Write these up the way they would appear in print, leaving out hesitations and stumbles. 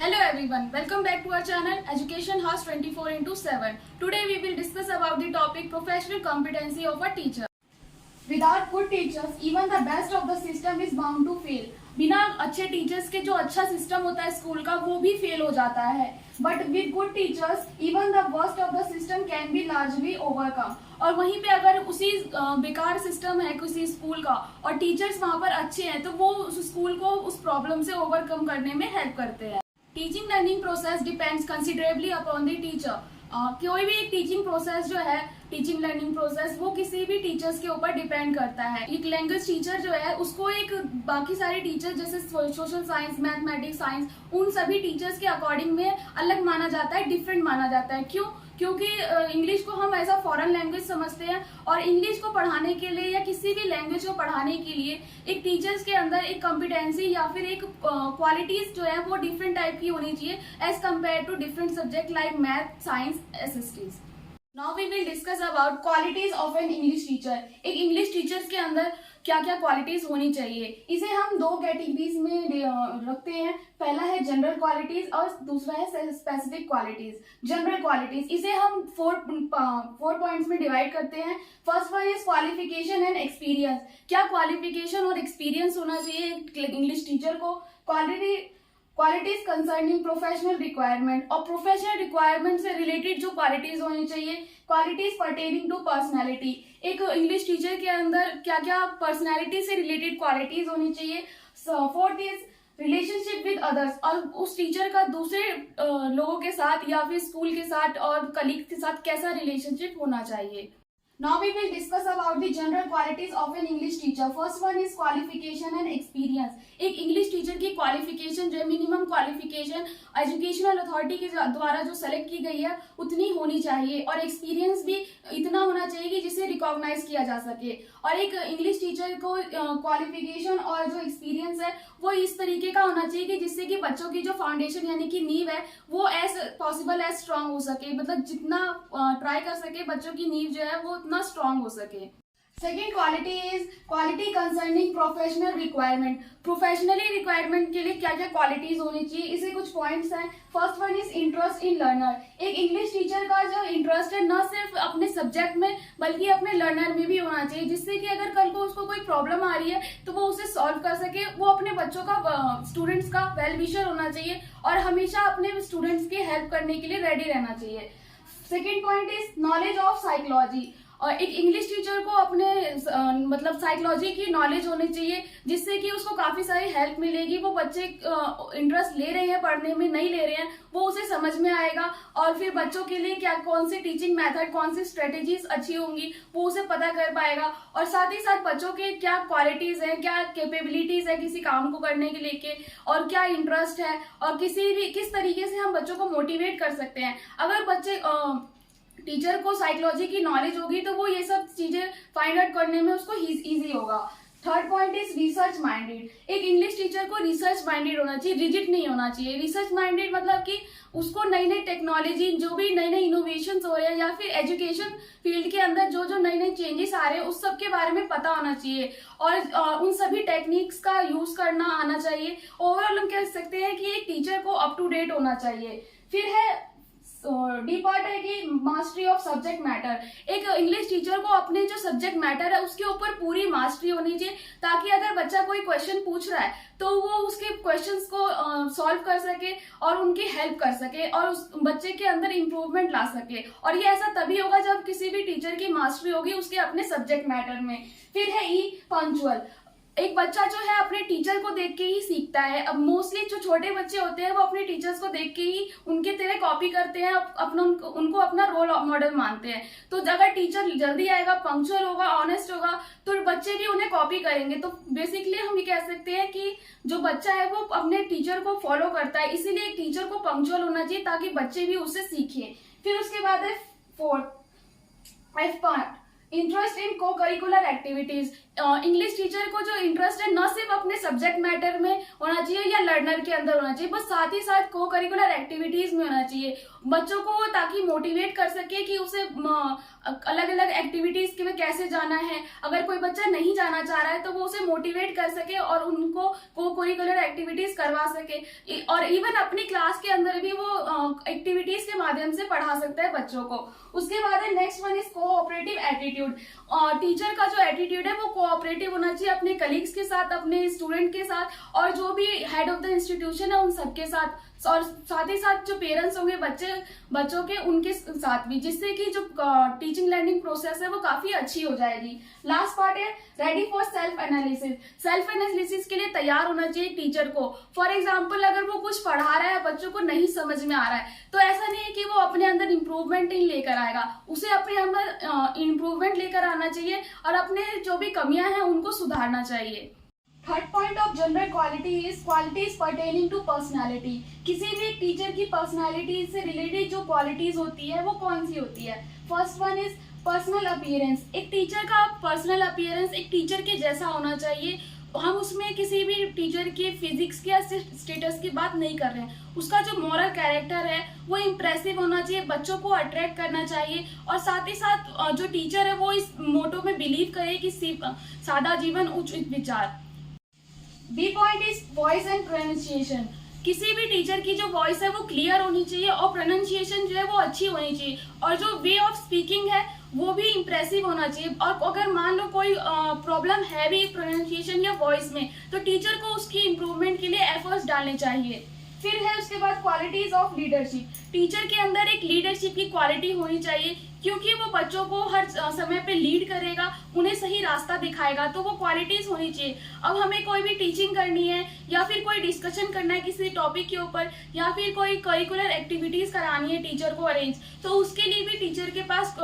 Hello everyone, welcome back to our channel Education House 24/7. Today we will discuss about the topic professional competency of a teacher. Without good teachers, even the best of the system is bound to fail. बिना अच्छे teachers के जो अच्छा system होता है school का वो भी फेल हो जाता है. But with good teachers even the worst of the system can be largely overcome. और वहीं पे अगर उसी बेकार सिस्टम है किसी स्कूल का और टीचर्स वहां पर अच्छे हैं तो वो उस स्कूल को उस प्रॉब्लम से ओवरकम करने में हेल्प करते हैं. Teaching learning process depends considerably upon the teacher. कोई भी एक टीचिंग प्रोसेस जो है टीचिंग लर्निंग प्रोसेस वो किसी भी टीचर्स के ऊपर डिपेंड करता है. एक लैंग्वेज टीचर जो है उसको एक बाकी सारे टीचर जैसे सोशल साइंस मैथमेटिक्स साइंस उन सभी टीचर्स के अकॉर्डिंग में अलग माना जाता है, डिफरेंट माना जाता है. क्यों? क्योंकि इंग्लिश को हम ऐसा फॉरेन लैंग्वेज समझते हैं और इंग्लिश को पढ़ाने के लिए या किसी भी लैंग्वेज को पढ़ाने के लिए एक टीचर्स के अंदर एक कॉम्पिटेंसी या फिर एक क्वालिटीज जो है वो डिफरेंट टाइप की होनी चाहिए as compare to different subject like math science SSTs. Now we will discuss about qualities of an English teacher. एक इंग्लिश टीचर्स के अंदर क्या क्या क्वालिटीज होनी चाहिए. इसे हम दो कैटेगरीज में रखते हैं. पहला है जनरल क्वालिटीज और दूसरा है स्पेसिफिक क्वालिटीज. जनरल क्वालिटीज इसे हम फोर पॉइंट्स में डिवाइड करते हैं. First one is qualification and experience. क्या क्वालिफिकेशन और एक्सपीरियंस होना चाहिए इंग्लिश टीचर को. क्वालिटीज कंसर्निंग प्रोफेशनल रिक्वायरमेंट और प्रोफेशनल रिक्वायरमेंट से रिलेटेड जो क्वालिटीज होनी चाहिए. Qualities pertaining to personality. एक इंग्लिश टीचर के अंदर क्या क्या पर्सनैलिटी से रिलेटेड क्वालिटीज होनी चाहिए. Fourth is relationship with others. और उस टीचर का दूसरे लोगों के साथ या फिर स्कूल के साथ और कलीग के साथ कैसा रिलेशनशिप होना चाहिए. Now we will discuss about the general qualities of an English teacher. First one is qualification and experience. एक इंग्लिश टीचर की क्वालिफिकेशन जो है मिनिमम क्वालिफिकेशन एजुकेशनल अथॉरिटी के द्वारा जो सेलेक्ट की गई है उतनी होनी चाहिए और एक्सपीरियंस भी इतना होना चाहिए कि जिसे रिकॉग्नाइज किया जा सके. और एक इंग्लिश टीचर को क्वालिफिकेशन और जो एक्सपीरियंस है वो इस तरीके का होना चाहिए कि जिससे कि बच्चों की जो फाउंडेशन यानी कि नींव है वो एज पॉसिबल एज स्ट्रांग हो सके. मतलब जितना ट्राई कर सके बच्चों की नींव जो है वो उतना स्ट्रांग हो सके. Second quality is quality concerning professional requirement. Professionally requirement के लिए क्या क्या क्वालिटीज होनी चाहिए इसे कुछ पॉइंट्स हैं. First one is interest in learner. एक इंग्लिश टीचर का जो इंटरेस्ट है न सिर्फ अपने सब्जेक्ट में बल्कि अपने लर्नर में भी होना चाहिए जिससे कि अगर कल को उसको कोई प्रॉब्लम आ रही है तो वो उसे सॉल्व कर सके. वो अपने बच्चों का स्टूडेंट्स का वेल विशर होना चाहिए और हमेशा अपने स्टूडेंट्स की हेल्प करने के लिए रेडी रहना चाहिए. Second point is knowledge of psychology. और एक इंग्लिश टीचर को अपने मतलब साइकोलॉजी की नॉलेज होनी चाहिए जिससे कि उसको काफी सारी हेल्प मिलेगी. वो बच्चे इंटरेस्ट ले रहे हैं पढ़ने में नहीं ले रहे हैं वो उसे समझ में आएगा और फिर बच्चों के लिए क्या कौन सी टीचिंग मेथड कौन सी स्ट्रेटेजीज अच्छी होंगी वो उसे पता कर पाएगा. और साथ ही साथ बच्चों के क्या क्वालिटीज हैं क्या कैपेबिलिटीज है किसी काम को करने के लेके और क्या इंटरेस्ट है और किस तरीके से हम बच्चों को मोटिवेट कर सकते हैं. अगर बच्चे टीचर को साइकोलॉजी की नॉलेज होगी तो वो ये सब चीजें फाइंड आउट करने में उसको इजी होगा. Third point is research minded. एक इंग्लिश टीचर को रिसर्च माइंडेड होना चाहिए, रिजिड नहीं होना चाहिए. रिसर्च माइंडेड मतलब कि उसको नई नई टेक्नोलॉजी जो भी नई नई इनोवेशन हो रहे हैं या फिर एजुकेशन फील्ड के अंदर जो नई नई चेंजेस आ रहे हैं उस सब के बारे में पता होना चाहिए और उन सभी टेक्निक्स का यूज करना आना चाहिए. ओवरऑल हम कह सकते हैं कि एक टीचर को अप टू डेट होना चाहिए. फिर है डी पार्ट है कि मास्टरी ऑफ सब्जेक्ट मैटर. एक इंग्लिश टीचर को अपने जो सब्जेक्ट मैटर है उसके ऊपर पूरी मास्टरी होनी चाहिए ताकि अगर बच्चा कोई क्वेश्चन पूछ रहा है तो वो उसके क्वेश्चंस को सॉल्व कर सके और उनकी हेल्प कर सके और उस बच्चे के अंदर इंप्रूवमेंट ला सके. और ये ऐसा तभी होगा जब किसी भी टीचर की मास्टरी होगी उसके अपने सब्जेक्ट मैटर में. फिर है ई पंक्चुअल. एक बच्चा जो है अपने टीचर को देख के ही सीखता है. अब मोस्टली जो छोटे बच्चे होते हैं वो अपने टीचर्स को देख के ही उनके तरह कॉपी करते हैं उनको अपना रोल मॉडल मानते हैं. तो अगर टीचर जल्दी आएगा पंक्चुअल होगा ऑनेस्ट होगा तो बच्चे भी उन्हें कॉपी करेंगे. तो बेसिकली हम ये कह सकते हैं कि जो बच्चा है वो अपने टीचर को फॉलो करता है. इसीलिए एक टीचर को पंक्चुअल होना चाहिए ताकि बच्चे भी उससे सीखे. फिर उसके बाद है fourth F part interest in को करिकुलर एक्टिविटीज. इंग्लिश टीचर को जो इंटरेस्ट है न सिर्फ अपने सब्जेक्ट मैटर में होना चाहिए या लर्नर के अंदर होना चाहिए, बस साथ ही साथ को करिकुलर एक्टिविटीज में होना चाहिए बच्चों को, ताकि मोटिवेट कर सके कि उसे अलग अलग एक्टिविटीज में कैसे जाना है। अगर कोई बच्चा नहीं जाना चाह रहा है तो वो उसे मोटिवेट कर सके और उनको को करिकुलर एक्टिविटीज करवा सके, और इवन अपनी क्लास के अंदर भी वो एक्टिविटीज के माध्यम से पढ़ा सकता है बच्चों को। उसके बाद है next one is cooperative attitude. Teacher का जो एटीट्यूड है वो कोऑपरेटिव होना चाहिए अपने कलीग्स के साथ, अपने स्टूडेंट के साथ, और जो भी हेड ऑफ द इंस्टीट्यूशन है उन सबके साथ, और साथ ही साथ जो पेरेंट्स होंगे बच्चों के उनके साथ भी, जिससे कि जो टीचिंग लर्निंग प्रोसेस है वो काफी अच्छी हो जाएगी। लास्ट पार्ट है ready for self analysis. Self analysis के लिए तैयार होना चाहिए टीचर को। फॉर एग्जाम्पल, अगर वो कुछ पढ़ा रहा है बच्चों को नहीं समझ में आ रहा है तो ऐसा नहीं है कि वो अपने अंदर इम्प्रूवमेंट नहीं लेकर आएगा, उसे अपने अंदर इम्प्रूवमेंट लेकर आना चाहिए और अपने जो भी कमियां हैं उनको सुधारना चाहिए। Third point of general qualities pertaining to personality. किसी भी टीचर की पर्सनालिटी से रिलेटेड जो क्वालिटीज होती है वो कौन सी होती है? First one is personal appearance. एक टीचर का पर्सनल अपीयरेंस एक टीचर के जैसा होना चाहिए। हम उसमें किसी भी टीचर के फिजिक्स या स्टेटस की बात नहीं कर रहे हैं, उसका जो मॉरल कैरेक्टर है वो इम्प्रेसिव होना चाहिए, बच्चों को अट्रैक्ट करना चाहिए, और साथ ही साथ जो टीचर है वो इस मोटो में बिलीव करे कि सादा जीवन उच्च विचार। B point is voice and pronunciation. किसी भी टीचर की जो वॉइस है वो क्लियर होनी चाहिए और प्रोनाउंसिएशन जो है वो अच्छी होनी चाहिए, और जो वे ऑफ स्पीकिंग है वो भी इम्प्रेसिव होना चाहिए। और अगर मान लो कोई प्रॉब्लम है भी प्रोनाउंसिएशन या वॉइस में तो टीचर को उसकी इम्प्रूवमेंट के लिए एफर्ट्स डालने चाहिए। फिर है उसके बाद क्वालिटीज ऑफ लीडरशिप। टीचर के अंदर एक लीडरशिप की क्वालिटी होनी चाहिए, क्योंकि वो बच्चों को हर समय पे लीड करेगा, उन्हें सही रास्ता दिखाएगा, तो वो क्वालिटीज होनी चाहिए। अब हमें कोई भी टीचिंग करनी है या फिर कोई डिस्कशन करना है किसी टॉपिक के ऊपर, या फिर कोई करिकुलर एक्टिविटीज करानी है टीचर को अरेंज, तो उसके लिए भी टीचर के पास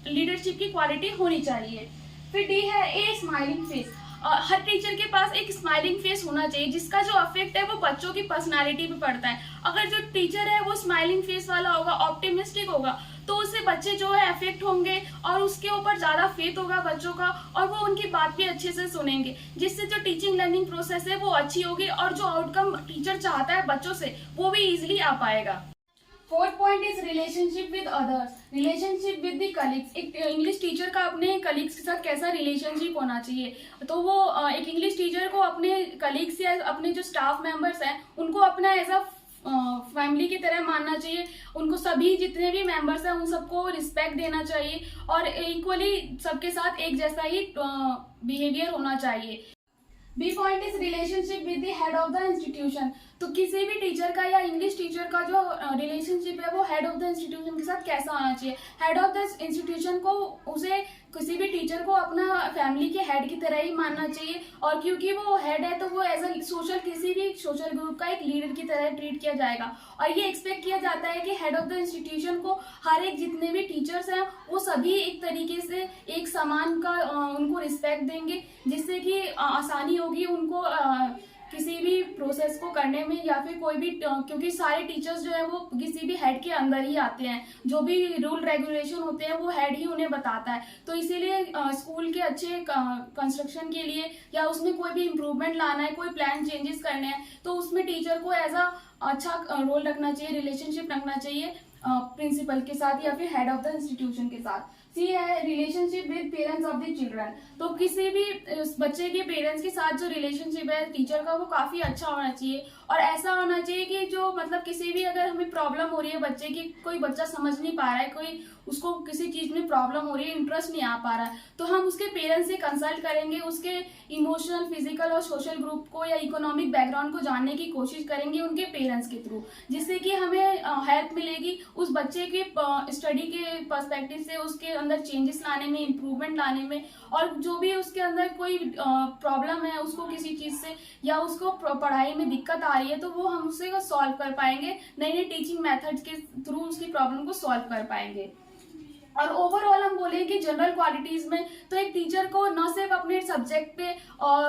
लीडरशिप की क्वालिटी होनी चाहिए। फिर डी है ए स्माइलिंग फेस। हर टीचर के पास एक स्माइलिंग फेस होना चाहिए, जिसका जो अफेक्ट है वो बच्चों की पर्सनालिटी पे पड़ता है। अगर जो टीचर है वो स्माइलिंग फेस वाला होगा, ऑप्टिमिस्टिक होगा, तो उससे बच्चे जो है अफेक्ट होंगे और उसके ऊपर ज्यादा फेथ होगा बच्चों का, और वो उनकी बात भी अच्छे से सुनेंगे, जिससे जो टीचिंग लर्निंग प्रोसेस है वो अच्छी होगी और जो आउटकम टीचर चाहता है बच्चों से वो भी इजिली आ पाएगा। Fourth point is relationship with others. Relationship with the colleagues. एक इंग्लिश टीचर का अपने कलीग्स के साथ कैसा रिलेशनशिप होना चाहिए, तो वो एक इंग्लिश टीचर को अपने कलीग्स या अपने जो स्टाफ मेंबर्स हैं उनको अपना एज अ फैमिली की तरह मानना चाहिए। उनको सभी जितने भी मेंबर्स हैं उन सबको रिस्पेक्ट देना चाहिए और इक्वली सबके साथ एक जैसा ही बिहेवियर होना चाहिए। B point is relationship with the head of the institution. तो किसी भी टीचर का या इंग्लिश टीचर का जो रिलेशनशिप है वो हेड ऑफ द इंस्टीट्यूशन के साथ कैसा होना चाहिए। हेड ऑफ द इंस्टीट्यूशन को उसे किसी भी टीचर को अपना फैमिली के हेड की तरह ही मानना चाहिए, और क्योंकि वो हेड है तो वो एज अ सोशल किसी भी सोशल ग्रुप का एक लीडर की तरह ट्रीट किया जाएगा। और ये एक्सपेक्ट किया जाता है कि हेड ऑफ द इंस्टीट्यूशन को हर एक जितने भी टीचर्स हैं वो सभी एक तरीके से एक समान का उनको रिस्पेक्ट देंगे, जिससे कि आसानी होगी उनको किसी भी प्रोसेस को करने में, या फिर कोई भी, क्योंकि सारे टीचर्स जो है वो किसी भी हेड के अंदर ही आते हैं, जो भी रूल रेगुलेशन होते हैं वो हेड ही उन्हें बताता है। तो इसीलिए स्कूल के अच्छे कंस्ट्रक्शन के लिए या उसमें कोई भी इम्प्रूवमेंट लाना है, कोई प्लान चेंजेस करने हैं, तो उसमें टीचर को एज अ अच्छा रोल रखना चाहिए, रिलेशनशिप रखना चाहिए प्रिंसिपल के साथ या फिर हेड ऑफ द इंस्टीट्यूशन के साथ। सी है relationship with parents of the children. तो किसी भी बच्चे के पेरेंट्स के साथ जो रिलेशनशिप है टीचर का वो काफी अच्छा होना चाहिए, और ऐसा होना चाहिए कि जो मतलब किसी भी अगर हमें प्रॉब्लम हो रही है बच्चे की, कोई बच्चा समझ नहीं पा रहा है, कोई उसको किसी चीज में प्रॉब्लम हो रही है, इंटरेस्ट नहीं आ पा रहा है, तो हम उसके पेरेंट्स से कंसल्ट करेंगे, उसके इमोशनल, फिजिकल और सोशल ग्रुप को या इकोनॉमिक बैकग्राउंड को जानने की कोशिश करेंगे उनके पेरेंट्स के थ्रू, जिससे कि हमें हेल्प मिलेगी उस बच्चे के स्टडी के पर्सपेक्टिव से उसके अंदर चेंजेस लाने में, इम्प्रूवमेंट लाने में, और जो भी उसके अंदर कोई प्रॉब्लम है उसको किसी चीज से या उसको पढ़ाई में दिक्कत आ रही है तो वो हम उससे सॉल्व कर पाएंगे, नई नई टीचिंग मेथड्स के थ्रू उसकी प्रॉब्लम को सॉल्व कर पाएंगे। और ओवरऑल हम बोले कि जनरल क्वालिटीज में तो एक टीचर को न सिर्फ अपने सब्जेक्ट पे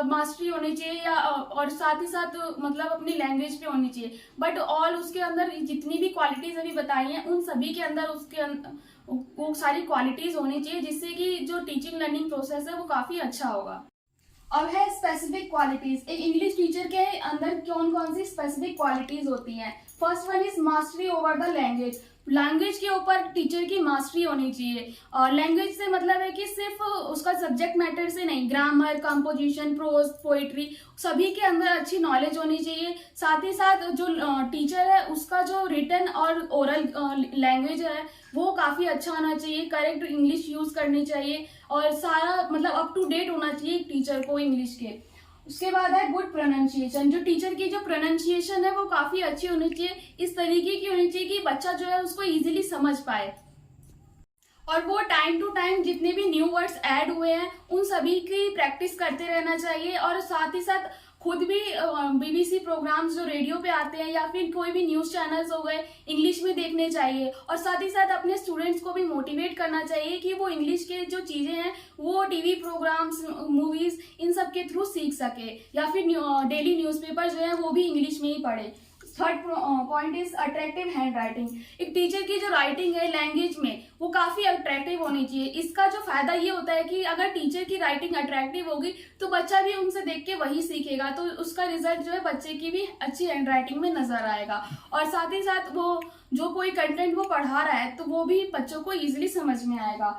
मास्टरी होनी चाहिए या और साथ ही साथ मतलब अपनी लैंग्वेज पे होनी चाहिए, बट ऑल उसके अंदर जितनी भी क्वालिटीज अभी बताई हैं उन सभी के अंदर वो सारी क्वालिटीज होनी चाहिए, जिससे कि जो टीचिंग लर्निंग प्रोसेस है वो काफी अच्छा होगा। अब है स्पेसिफिक क्वालिटीज। एक इंग्लिश टीचर के अंदर कौन कौन सी स्पेसिफिक क्वालिटीज होती हैं। First one is mastery over the language. Language के ऊपर टीचर की मास्टरी होनी चाहिए। और लैंग्वेज से मतलब है कि सिर्फ उसका सब्जेक्ट मैटर से नहीं, ग्रामर, कंपोजिशन, प्रोज, पोइट्री, सभी के अंदर अच्छी नॉलेज होनी चाहिए। साथ ही साथ जो टीचर है उसका जो रिटन और ओरल लैंग्वेज है वो काफी अच्छा होना चाहिए। करेक्ट इंग्लिश यूज करनी चाहिए और सारा मतलब अप टू डेट होना चाहिए टीचर को इंग्लिश के। उसके बाद है गुड प्रोनाउंसिएशन। जो टीचर की जो प्रोनाउंसिएशन है वो काफी अच्छी होनी चाहिए, इस तरीके की होनी चाहिए कि बच्चा जो है उसको इजीली समझ पाए। और वो टाइम टू टाइम जितने भी न्यू वर्ड्स ऐड हुए हैं उन सभी की प्रैक्टिस करते रहना चाहिए। और साथ ही साथ खुद भी बीबीसी प्रोग्राम्स जो रेडियो पे आते हैं या फिर कोई भी न्यूज चैनल्स हो गए इंग्लिश में देखने चाहिए। और साथ ही साथ अपने स्टूडेंट्स को भी मोटिवेट करना चाहिए कि वो इंग्लिश के जो चीजें हैं वो टीवी प्रोग्राम्स, मूवीज, इन सब के थ्रू सीख सके, या फिर डेली न्यूज़पेपर जो है वो भी इंग्लिश में ही पढ़े। Third point is attractive hand writing. एक टीचर की जो राइटिंग है लैंग्वेज में वो काफी अट्रैक्टिव होनी चाहिए। इसका जो फायदा ये होता है कि अगर टीचर की राइटिंग अट्रैक्टिव होगी तो बच्चा भी उनसे देख के वही सीखेगा, तो उसका रिजल्ट जो है बच्चे की भी अच्छी हैंड राइटिंग में नजर आएगा। और साथ ही साथ वो जो कोई कंटेंट वो पढ़ा रहा है तो वो भी बच्चों को इजिली समझ में आएगा।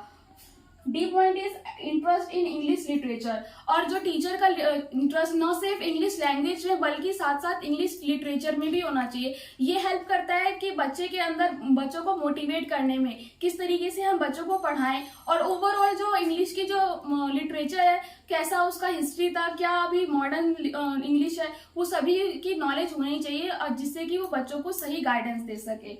D point is interest in English literature. और जो टीचर का इंटरेस्ट न सिर्फ इंग्लिश लैंग्वेज में बल्कि साथ साथ इंग्लिश लिटरेचर में भी होना चाहिए। ये हेल्प करता है कि बच्चे के अंदर बच्चों को मोटिवेट करने में, किस तरीके से हम बच्चों को पढ़ाएं। और ओवरऑल जो इंग्लिश की जो लिटरेचर है, कैसा उसका हिस्ट्री था, क्या अभी मॉडर्न इंग्लिश है, वो सभी की नॉलेज होनी चाहिए और जिससे कि वो बच्चों को सही गाइडेंस दे सके।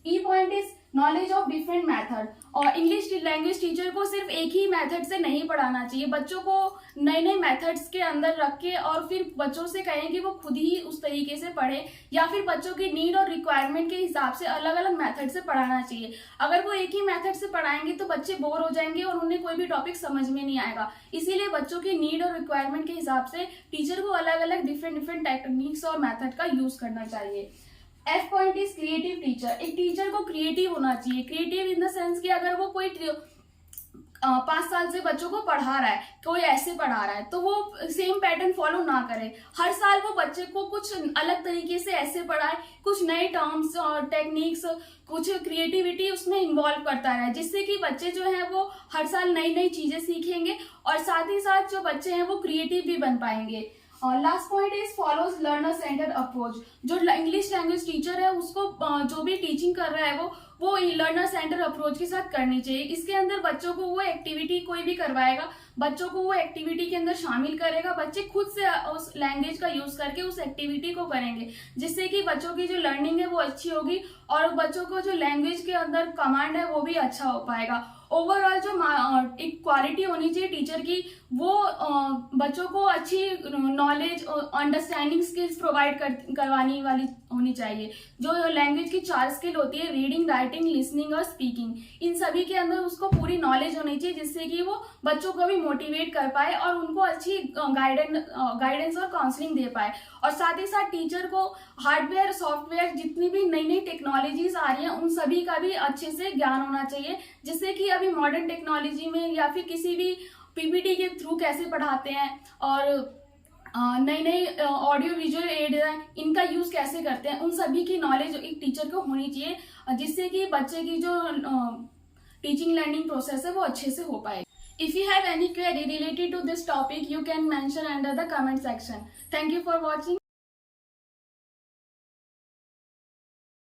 ई point is knowledge of different method. और इंग्लिश लैंग्वेज टीचर को सिर्फ एक ही मेथड से नहीं पढ़ाना चाहिए, बच्चों को नए नए मेथड्स के अंदर रख के और फिर बच्चों से कहें कि वो खुद ही उस तरीके से पढ़े, या फिर बच्चों की नीड और रिक्वायरमेंट के हिसाब से अलग अलग मेथड से पढ़ाना चाहिए। अगर वो एक ही मेथड से पढ़ाएंगे तो बच्चे बोर हो जाएंगे और उन्हें कोई भी टॉपिक समझ में नहीं आएगा। इसीलिए बच्चों की नीड और रिक्वायरमेंट के हिसाब से टीचर को अलग अलग डिफरेंट टेक्निक्स और मेथड का यूज करना चाहिए। F point is creative teacher. एक टीचर को क्रिएटिव होना चाहिए। क्रिएटिव इन द सेंस कि अगर वो कोई 5 साल से बच्चों को पढ़ा रहा है, कोई ऐसे पढ़ा रहा है, तो वो सेम पैटर्न फॉलो ना करे। हर साल वो बच्चे को कुछ अलग तरीके से ऐसे पढ़ाए, कुछ नए टर्म्स और टेक्निक्स, कुछ क्रिएटिविटी उसमें इन्वॉल्व करता रहे, जिससे कि बच्चे जो है वो हर साल नई नई चीजें सीखेंगे और साथ ही साथ जो बच्चे हैं वो क्रिएटिव भी बन पाएंगे। और last point is follows learner centred approach. जो इंग्लिश लैंग्वेज टीचर है उसको जो भी टीचिंग कर रहा है वो लर्नर सेंटर अप्रोच के साथ करनी चाहिए। इसके अंदर बच्चों को वो एक्टिविटी कोई भी करवाएगा, बच्चों को वो एक्टिविटी के अंदर शामिल करेगा, बच्चे खुद से उस लैंग्वेज का यूज करके उस एक्टिविटी को करेंगे, जिससे कि बच्चों की जो लर्निंग है वो अच्छी होगी और बच्चों को जो लैंग्वेज के अंदर कमांड है वो भी अच्छा हो पाएगा। ओवरऑल जो एक क्वालिटी होनी चाहिए टीचर की, वो बच्चों को अच्छी नॉलेज और अंडरस्टैंडिंग स्किल्स प्रोवाइड करवाने वाली होनी चाहिए। जो लैंग्वेज की 4 स्किल होती है, रीडिंग, राइटिंग, लिसनिंग और स्पीकिंग, इन सभी के अंदर उसको पूरी नॉलेज होनी चाहिए, जिससे कि वो बच्चों को भी मोटिवेट कर पाए और उनको अच्छी गाइडेंस और काउंसलिंग दे पाए। और साथ ही साथ टीचर को हार्डवेयर, सॉफ्टवेयर, जितनी भी नई नई टेक्नोलॉजीज आ रही हैं उन सभी का भी अच्छे से ज्ञान होना चाहिए, जिससे कि अभी मॉडर्न टेक्नोलॉजी में या फिर किसी भी पीपीटी के थ्रू कैसे पढ़ाते हैं और नई नई ऑडियो विजुअल एड है इनका यूज कैसे करते हैं, उन सभी की नॉलेज एक टीचर को होनी चाहिए, जिससे कि बच्चे की जो टीचिंग लर्निंग प्रोसेस है वो अच्छे से हो पाए। If you have any query related to this topic, you can mention under the comment section. Thank you for watching.